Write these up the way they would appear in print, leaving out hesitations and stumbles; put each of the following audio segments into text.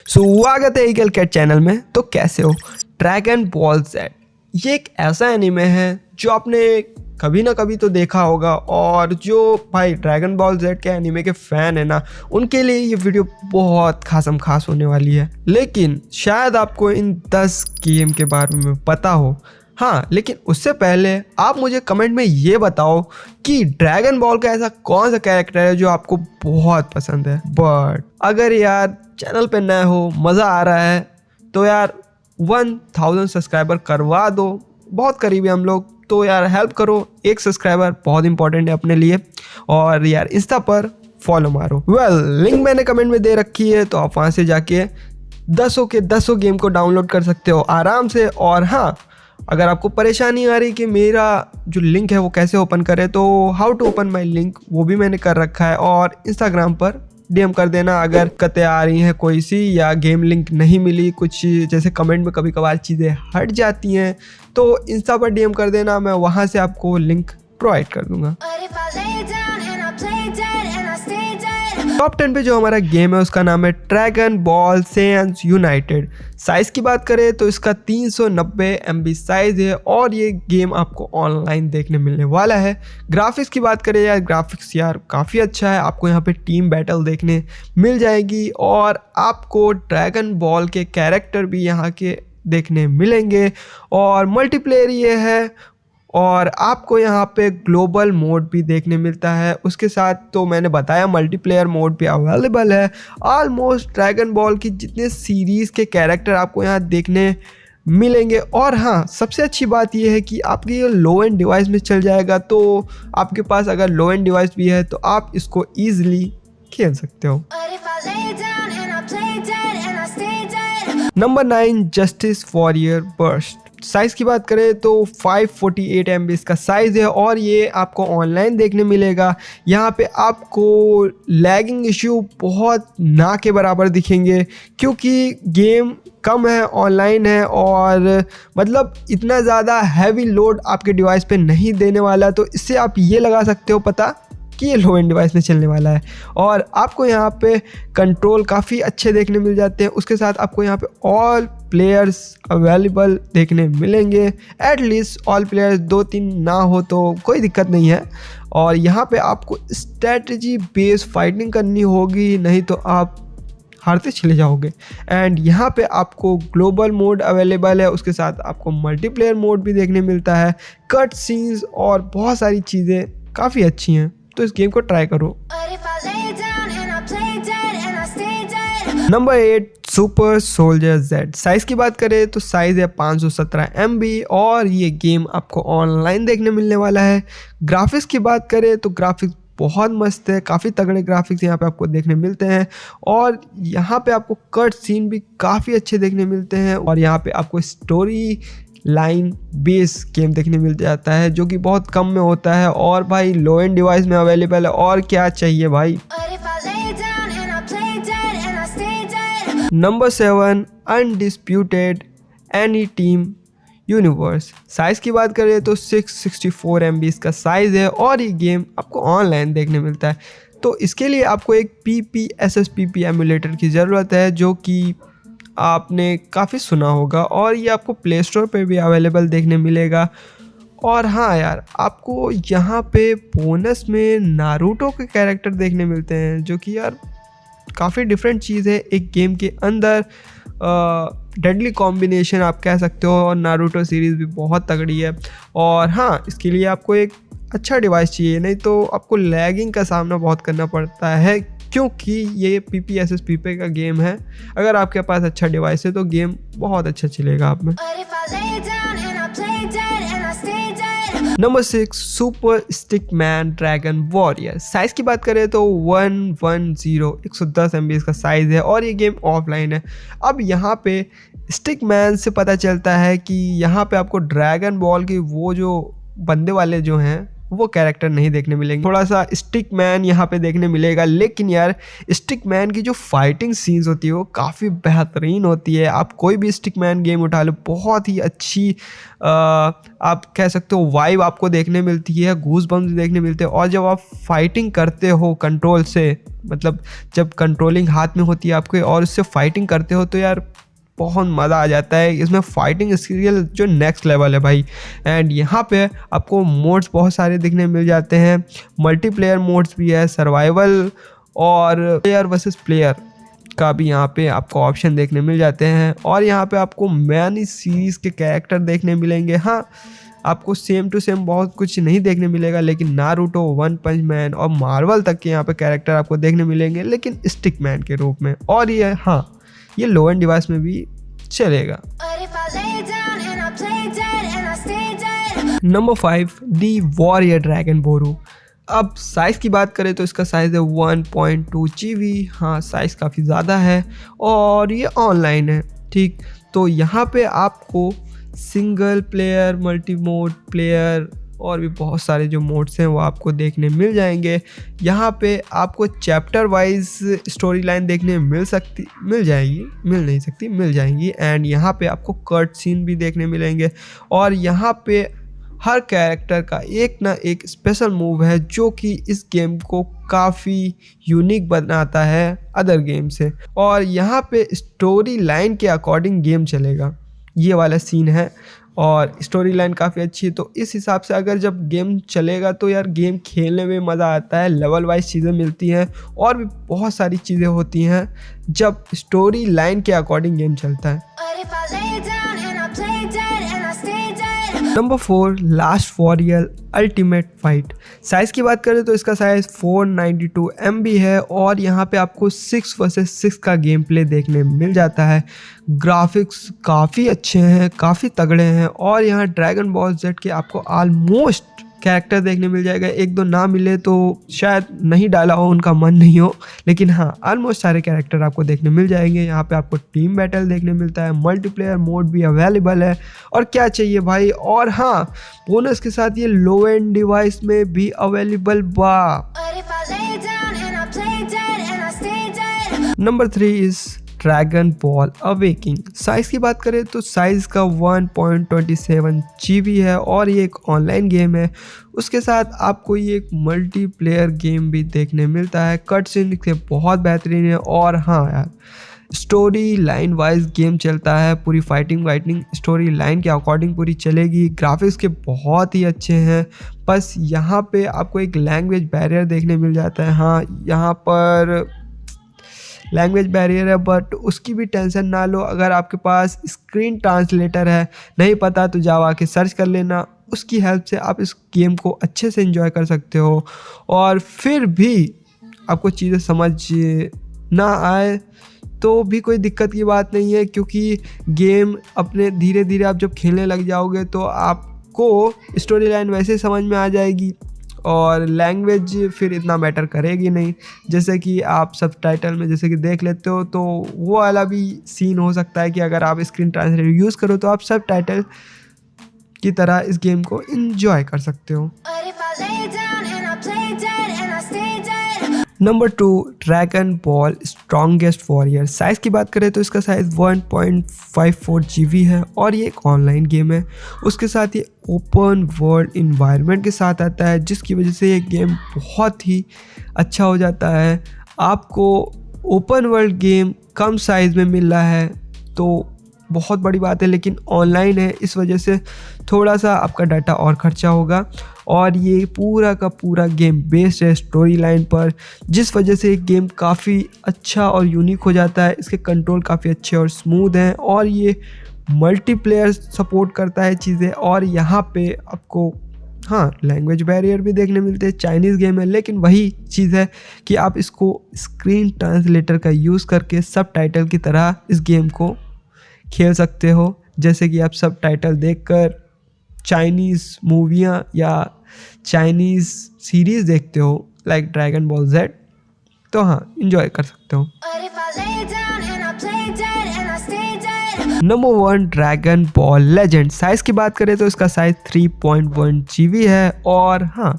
स्वागत है eagle cat channel में। तो कैसे हो? ड्रैगन बॉल जेड ये एक ऐसा एनीमे है जो आपने कभी ना कभी तो देखा होगा, और जो भाई ड्रैगन बॉल जेड के एनीमे के फैन है ना, उनके लिए ये वीडियो बहुत खासम खास होने वाली है। लेकिन शायद आपको इन 10 गेम के बारे में पता हो, हाँ, लेकिन उससे पहले आप मुझे कमेंट में ये बताओ कि ड्रैगन बॉल का ऐसा कौन सा कैरेक्टर है जो आपको बहुत पसंद है। बट अगर यार चैनल पे नए हो, मज़ा आ रहा है, तो यार 1000 सब्सक्राइबर करवा दो। बहुत करीब है हम लोग, तो यार हेल्प करो। एक सब्सक्राइबर बहुत इंपॉर्टेंट है अपने लिए। और यार इंस्टा पर फॉलो मारो। लिंक मैंने कमेंट में दे रखी है, तो आप वहाँ से जाके 10 गेम को डाउनलोड कर सकते हो आराम से। और हाँ, अगर आपको परेशानी आ रही कि मेरा जो लिंक है वो कैसे ओपन करें, तो how to open my link वो भी मैंने कर रखा है। और इंस्टाग्राम पर डीएम कर देना अगर दिक्कतें आ रही हैं कोई सी, या गेम लिंक नहीं मिली, कुछ जैसे कमेंट में कभी कभार चीज़ें हट जाती हैं, तो इंस्टा पर डीएम कर देना, मैं वहाँ से आपको लिंक प्रोवाइड कर दूंगा। टॉप 10 पे जो हमारा गेम है उसका नाम है ड्रैगन बॉल सेयंस यूनाइटेड। साइज़ की बात करें तो इसका 390 MB साइज़ है, और ये गेम आपको ऑनलाइन देखने मिलने वाला है। ग्राफिक्स की बात करें यार, ग्राफिक्स यार काफ़ी अच्छा है। आपको यहाँ पे टीम बैटल देखने मिल जाएगी, और आपको ड्रैगन बॉल के कैरेक्टर भी यहाँ के देखने मिलेंगे। और मल्टीप्लेयर ये है, और आपको यहाँ पे ग्लोबल मोड भी देखने मिलता है। उसके साथ तो मैंने बताया मल्टीप्लेयर मोड भी अवेलेबल है। ऑलमोस्ट ड्रैगन बॉल की जितने सीरीज़ के कैरेक्टर आपको यहाँ देखने मिलेंगे। और हाँ, सबसे अच्छी बात यह है कि आपकी ये लो एंड डिवाइस में चल जाएगा, तो आपके पास अगर लो एंड डिवाइस भी है तो आप इसको ईजिली खेल सकते हो। Number 9 justice warrior burst. Size की बात करें तो 548 MB इसका साइज़ है, और ये आपको ऑनलाइन देखने मिलेगा। यहाँ पे आपको लैगिंग इश्यू बहुत ना के बराबर दिखेंगे, क्योंकि गेम कम है, ऑनलाइन है, और मतलब इतना ज़्यादा हैवी लोड आपके डिवाइस पे नहीं देने वाला। तो इससे आप ये लगा सकते हो पता कि ये लो एंड डिवाइस में चलने वाला है। और आपको यहाँ पे कंट्रोल काफ़ी अच्छे देखने मिल जाते हैं। उसके साथ आपको यहाँ पे ऑल प्लेयर्स अवेलेबल देखने मिलेंगे। एटलीस्ट ऑल प्लेयर्स 2-3 ना हो तो कोई दिक्कत नहीं है। और यहाँ पे आपको स्ट्रेटजी बेस्ड फाइटिंग करनी होगी, नहीं तो आप हारते चले जाओगे। एंड यहाँ पे आपको ग्लोबल मोड अवेलेबल है, उसके साथ आपको मल्टीप्लेयर मोड भी देखने मिलता है। कट सीन्स और बहुत सारी चीज़ें काफ़ी अच्छी हैं, तो इस गेम को ट्राई करो। Number 8 super soldier Z. Size की बात करें तो साइज़ है 517 MB, और ये गेम आपको ऑनलाइन देखने मिलने वाला है। ग्राफिक्स की बात करें तो ग्राफिक्स बहुत मस्त है, काफ़ी तगड़े ग्राफिक्स यहाँ पे आपको देखने मिलते हैं। और यहाँ पे आपको कट सीन भी काफ़ी अच्छे देखने मिलते हैं, और यहाँ पे आपको स्टोरी लाइन बेस गेम देखने मिल जाता है, जो कि बहुत कम में होता है। और भाई लो एंड डिवाइस में अवेलेबल है, और क्या चाहिए भाई। Number 7 undisputed any team universe. Size की बात करें तो 664 MB इसका साइज़ है, और ये गेम आपको ऑनलाइन देखने मिलता है। तो इसके लिए आपको एक PPSSPP एमुलेटर की ज़रूरत है, जो कि आपने काफ़ी सुना होगा, और ये आपको प्ले स्टोर पे भी अवेलेबल देखने मिलेगा। और हाँ यार, आपको यहाँ पे बोनस में नारुतो के कैरेक्टर देखने मिलते हैं, जो कि यार काफ़ी डिफरेंट चीज़ है एक गेम के अंदर। डेडली कॉम्बिनेशन आप कह सकते हो, और नारुतो सीरीज़ भी बहुत तगड़ी है। और हाँ, इसके लिए आपको एक अच्छा डिवाइस चाहिए, नहीं तो आपको लैगिंग का सामना बहुत करना पड़ता है, क्योंकि ये PPSSPP का गेम है। अगर आपके पास अच्छा डिवाइस है तो गेम बहुत अच्छा चलेगा आप में। Number 6 super Stickman dragon warrior. Size की बात करें तो 110 MB इसका साइज़ है, और ये गेम ऑफलाइन है। अब यहाँ पे स्टिकमैन से पता चलता है कि यहाँ पे आपको ड्रैगन बॉल के वो जो बंदे वाले जो हैं वो कैरेक्टर नहीं देखने मिलेंगे। थोड़ा सा स्टिक मैन यहाँ पे देखने मिलेगा, लेकिन यार स्टिक मैन की जो फाइटिंग सीन्स होती है वो काफ़ी बेहतरीन होती है। आप कोई भी स्टिक मैन गेम उठा लो, बहुत ही अच्छी आप कह सकते हो वाइब आपको देखने मिलती है, गूज बम्स देखने मिलते हैं। और जब आप फाइटिंग करते हो कंट्रोल से, मतलब जब कंट्रोलिंग हाथ में होती है आपके और उससे फाइटिंग करते हो तो यार बहुत मज़ा आ जाता है। इसमें फाइटिंग स्किल जो नेक्स्ट लेवल है भाई। एंड यहाँ पे आपको मोड्स बहुत सारे दिखने मिल जाते हैं, मल्टीप्लेयर मोड्स भी है, सर्वाइवल और प्लेयर वर्सेस प्लेयर का भी यहाँ पे आपको ऑप्शन देखने मिल जाते हैं। और यहाँ पे आपको मैनी सीरीज़ के कैरेक्टर देखने मिलेंगे। हाँ, आपको सेम टू सेम बहुत कुछ नहीं देखने मिलेगा, लेकिन नारुतो, वन पंच मैन और मार्वल तक के यहाँ पे कैरेक्टर आपको देखने मिलेंगे, लेकिन स्टिक मैन के रूप में। और ये हाँ, ये लो एंड डिवाइस में भी चलेगा। नंबर 5, दी वॉरियर ड्रैगन बोरू। अब साइज़ की बात करें तो इसका साइज़ है 1.2 GB। हाँ, साइज़ काफ़ी ज़्यादा है और ये ऑनलाइन है। ठीक, तो यहाँ पे आपको single player, multi mode player और भी बहुत सारे जो मोड्स हैं वो आपको देखने मिल जाएंगे। यहाँ पे आपको चैप्टर वाइज स्टोरी लाइन देखने मिल जाएंगी। एंड यहाँ पे आपको कट सीन भी देखने मिलेंगे। और यहाँ पे हर कैरेक्टर का एक ना एक स्पेशल मूव है जो कि इस गेम को काफ़ी यूनिक बनाता है अदर गेम से। और यहाँ पे स्टोरी लाइन के अकॉर्डिंग गेम चलेगा, ये वाला सीन है। और स्टोरी लाइन काफ़ी अच्छी है, तो इस हिसाब से अगर जब गेम चलेगा तो यार गेम खेलने में मज़ा आता है। लेवल वाइज चीज़ें मिलती हैं और भी बहुत सारी चीज़ें होती हैं जब स्टोरी लाइन के अकॉर्डिंग गेम चलता है। Number 4, last warrior ultimate fight. Size की बात करें तो इसका साइज़ 492 MB है और यहाँ पे आपको 6 वर्सेस 6 का गेम प्ले देखने मिल जाता है। ग्राफिक्स काफ़ी अच्छे हैं, काफ़ी तगड़े हैं। और यहाँ ड्रैगन बॉल जेड के आपको ऑलमोस्ट कैरेक्टर देखने मिल जाएगा। एक दो ना मिले तो शायद नहीं डाला हो, उनका मन नहीं हो, लेकिन हाँ ऑलमोस्ट सारे कैरेक्टर आपको देखने मिल जाएंगे। यहाँ पे आपको टीम बैटल देखने मिलता है, मल्टीप्लेयर मोड भी अवेलेबल है और क्या चाहिए भाई। और हाँ, बोनस के साथ ये लो एंड डिवाइस में भी अवेलेबल बा। Number 3 is dragon ball awaking. Size की बात करें तो साइज़ का 1.27 GB है और ये एक ऑनलाइन गेम है। उसके साथ आपको ये एक मल्टीप्लेयर गेम भी देखने मिलता है। कट सीन से बहुत बेहतरीन है। और हाँ यार, स्टोरी लाइन वाइज गेम चलता है, पूरी फाइटिंग स्टोरी लाइन के अकॉर्डिंग पूरी चलेगी। ग्राफिक्स के बहुत ही अच्छे हैं। बस यहाँ पे आपको एक लैंग्वेज बैरियर देखने मिल जाता है। हाँ, यहाँ पर लैंग्वेज बैरियर है, बट उसकी भी टेंशन ना लो। अगर आपके पास स्क्रीन ट्रांसलेटर है, नहीं पता तो जावा के सर्च कर लेना, उसकी हेल्प से आप इस गेम को अच्छे से एंजॉय कर सकते हो। और फिर भी आपको चीज़ें समझ ना आए तो भी कोई दिक्कत की बात नहीं है, क्योंकि गेम अपने धीरे धीरे आप जब खेलने लग जाओगे तो आपको स्टोरी लाइन वैसे समझ में आ जाएगी और लैंग्वेज फिर इतना मैटर करेगी नहीं। जैसे कि आप सबटाइटल में जैसे कि देख लेते हो, तो वो वाला भी सीन हो सकता है कि अगर आप स्क्रीन ट्रांसलेटर यूज़ करो तो आप सबटाइटल की तरह इस गेम को एंजॉय कर सकते हो। Number 2, dragon ball strongest warrior. Size की बात करें तो इसका साइज़ 1.54 GB है और ये एक ऑनलाइन गेम है। उसके साथ ये ओपन वर्ल्ड इन्वायरमेंट के साथ आता है, जिसकी वजह से ये गेम बहुत ही अच्छा हो जाता है। आपको ओपन वर्ल्ड गेम कम साइज़ में मिल रहा है तो बहुत बड़ी बात है, लेकिन ऑनलाइन है, इस वजह से थोड़ा सा आपका डाटा और खर्चा होगा। और ये पूरा का पूरा गेम बेस्ड है स्टोरी लाइन पर, जिस वजह से एक गेम काफ़ी अच्छा और यूनिक हो जाता है। इसके कंट्रोल काफ़ी अच्छे और स्मूथ हैं और ये मल्टीप्लेयर सपोर्ट करता है चीज़ें। और यहाँ पे आपको हाँ लैंग्वेज बैरियर भी देखने मिलते हैं। चाइनीज़ गेम है, लेकिन वही चीज़ है कि आप इसको स्क्रीन ट्रांसलेटर का यूज़ करके सबटाइटल की तरह इस गेम को खेल सकते हो। जैसे कि आप सबटाइटल देखकर चाइनीज़ मूवियाँ या चाइनीज़ सीरीज़ देखते हो लाइक ड्रैगन बॉल जेड, तो हाँ एंजॉय कर सकते हो। Number 1, dragon ball legend. Size की बात करें तो इसका साइज़ 3.1 GB है और हाँ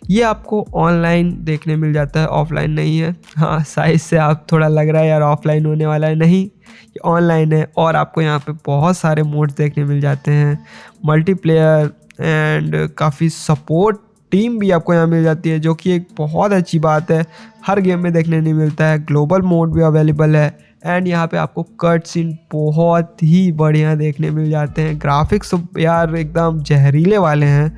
ये आपको ऑनलाइन देखने मिल जाता है, ऑफलाइन नहीं है। हाँ, साइज़ से आप थोड़ा लग रहा है यार ऑफलाइन होने वाला है, नहीं, ये ऑनलाइन है। और आपको यहाँ पे बहुत सारे मोड्स देखने मिल जाते हैं, मल्टीप्लेयर एंड काफ़ी सपोर्ट टीम भी आपको यहाँ मिल जाती है, जो कि एक बहुत अच्छी बात है, हर गेम में देखने नहीं मिलता है। ग्लोबल मोड भी अवेलेबल है एंड यहाँ पे आपको कट सीन बहुत ही बढ़िया देखने मिल जाते हैं। ग्राफिक्स यार एकदम जहरीले वाले हैं,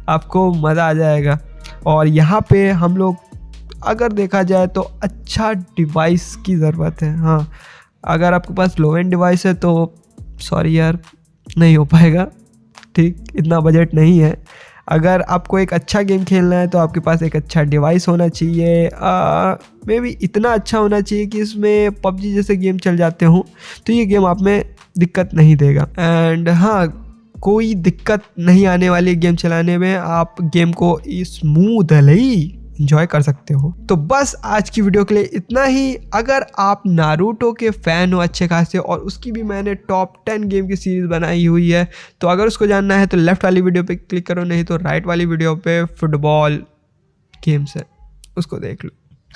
आपको मज़ा आ जाएगा। और यहाँ पे हम लोग अगर देखा जाए तो अच्छा डिवाइस की ज़रूरत है। हाँ, अगर आपके पास लो एंड डिवाइस है तो सॉरी यार, नहीं हो पाएगा, ठीक, इतना बजट नहीं है। अगर आपको एक अच्छा गेम खेलना है तो आपके पास एक अच्छा डिवाइस होना चाहिए, मे बी इतना अच्छा होना चाहिए कि इसमें पबजी जैसे गेम चल जाते हों, तो ये गेम आप में दिक्कत नहीं देगा। एंड हाँ, कोई दिक्कत नहीं आने वाली गेम चलाने में, आप गेम को स्मूथली एंजॉय कर सकते हो। तो बस आज की वीडियो के लिए इतना ही। अगर आप नारुतो के फ़ैन हो अच्छे खासे, और उसकी भी मैंने टॉप 10 गेम की सीरीज़ बनाई हुई है, तो अगर उसको जानना है तो लेफ्ट वाली वीडियो पे क्लिक करो, नहीं तो राइट वाली वीडियो पे फुटबॉल गेम्स है, उसको देख लो।